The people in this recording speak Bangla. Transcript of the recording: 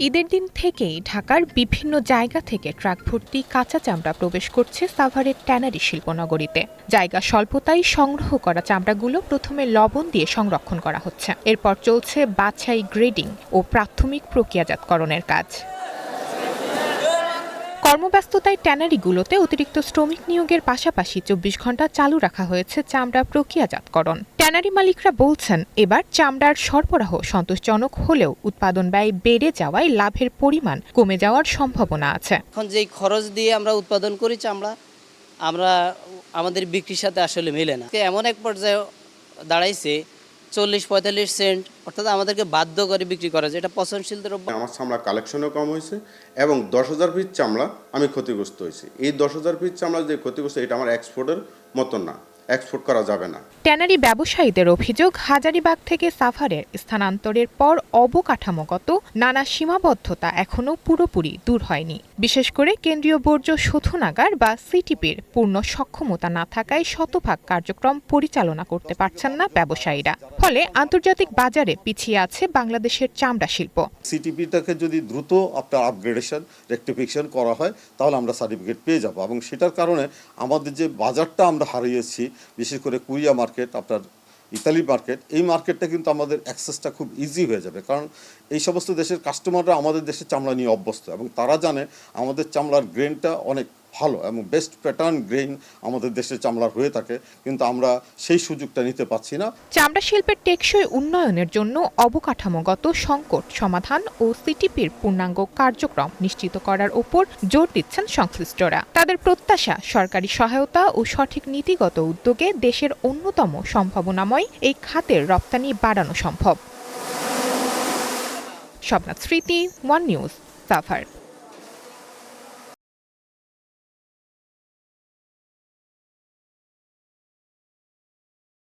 ঈদের দিন থেকেই ঢাকার বিভিন্ন জায়গা থেকে ট্রাক ভর্তি কাঁচা চামড়া প্রবেশ করছে সাভারের ট্যানারি শিল্পনগরীতে। জায়গা স্বল্পতায় সংগ্রহ করা চামড়াগুলো প্রথমে লবণ দিয়ে সংরক্ষণ করা হচ্ছে, এরপর চলছে বাছাই, গ্রেডিং ও প্রাথমিক প্রক্রিয়াজাতকরণের কাজ। কর্মব্যস্ততায় ট্যানারিগুলোতে অতিরিক্ত শ্রমিক নিয়োগের পাশাপাশি ২৪ ঘণ্টা চালু রাখা হয়েছে চামড়া প্রক্রিয়াজাতকরণ। ট্যানারি মালিকরা বলছেন, এবার চামড়ার সরবরাহ সন্তোষজনক হলেও উৎপাদন ব্যয় বেড়ে যাওয়ায় লাভের পরিমাণ কমে যাওয়ার সম্ভাবনা আছে। এখন যেই খরচ দিয়ে আমরা উৎপাদন করি চামড়া, আমাদের বিক্রির সাথে আসলে মেলে না। এমন এক পর্যায়ে দাঁড়াইছে ৪০-৪৫ সেন্ট, অর্থাৎ আমাদেরকে বাধ্য করে বিক্রি করা যায়। এটা পচনশীল দ্রব্য। আমার চামড়া কালেকশনও কম হয়েছে এবং ১০,০০০ পিস চামড়া আমি ক্ষতিগ্রস্ত হয়েছি। এই ১০,০০০ পিস চামড়া যে ক্ষতিগ্রস্ত, এটা আমার এক্সপোর্টের মতন না, এক্সপোর্ট করা যাবে না। ট্যানারি ব্যবসায়ীদের অভিযোগ, হাজারীবাগ থেকে সাভারের স্থানান্তরের পর অবকাঠামোগত নানা সীমাবদ্ধতা এখনও পুরোপুরি দূর হয়নি। বিশেষ করে কেন্দ্রীয় বর্জ্য শোধনাগার বা সিটিপির পূর্ণ সক্ষমতা না থাকায় শতভাগ কার্যক্রম পরিচালনা করতে পারছেন না ব্যবসায়ীরা। ফলে আন্তর্জাতিক বাজারে পিছিয়ে আছে বাংলাদেশের চামড়া শিল্প। সিটিপিটাকে যদি দ্রুত আপনার আপগ্রেডেশন, রেকটিফিকেশন করা হয়, তাহলে আমরা সার্টিফিকেট পেয়ে যাব। এবং সেটার কারণে আমাদের যে বাজারটা আমরা হারিয়েছি, বিশেষ করে কোরিয়া মার্কেট, আপনার ইতালি মার্কেট, এই মার্কেটটা কিন্তু আমাদের অ্যাক্সেসটা খুব ইজি হয়ে যাবে। কারণ এই সমস্ত দেশের কাস্টমাররা আমাদের দেশের চামড়া নিয়ে অভ্যস্ত এবং তারা জানে আমাদের চামড়ার গ্রেনটা অনেক ভালো এবং বেস্ট প্যাটার্ন গ্রেন আমাদের দেশের চামড়ার হয়ে থাকে, কিন্তু আমরা সেই সুযোগটা নিতে পারছি না। চামড়া শিল্পের টেকসই উন্নয়নের জন্য অবকাঠামোগত সংকট সমাধান ও সিটিপির পূর্ণাঙ্গ কার্যক্রম নিশ্চিত করার উপর জোর দিচ্ছেন সংশ্লিষ্টরা। তাদের প্রত্যাশা, সরকারি সহায়তা ও সঠিক নীতিগত উদ্যোগে দেশের অন্যতম সম্ভাবনাময় এই খাতের রপ্তানি বাড়ানো সম্ভব। শবনাথ স্মৃতি, ওয়ান নিউজ, সাভার।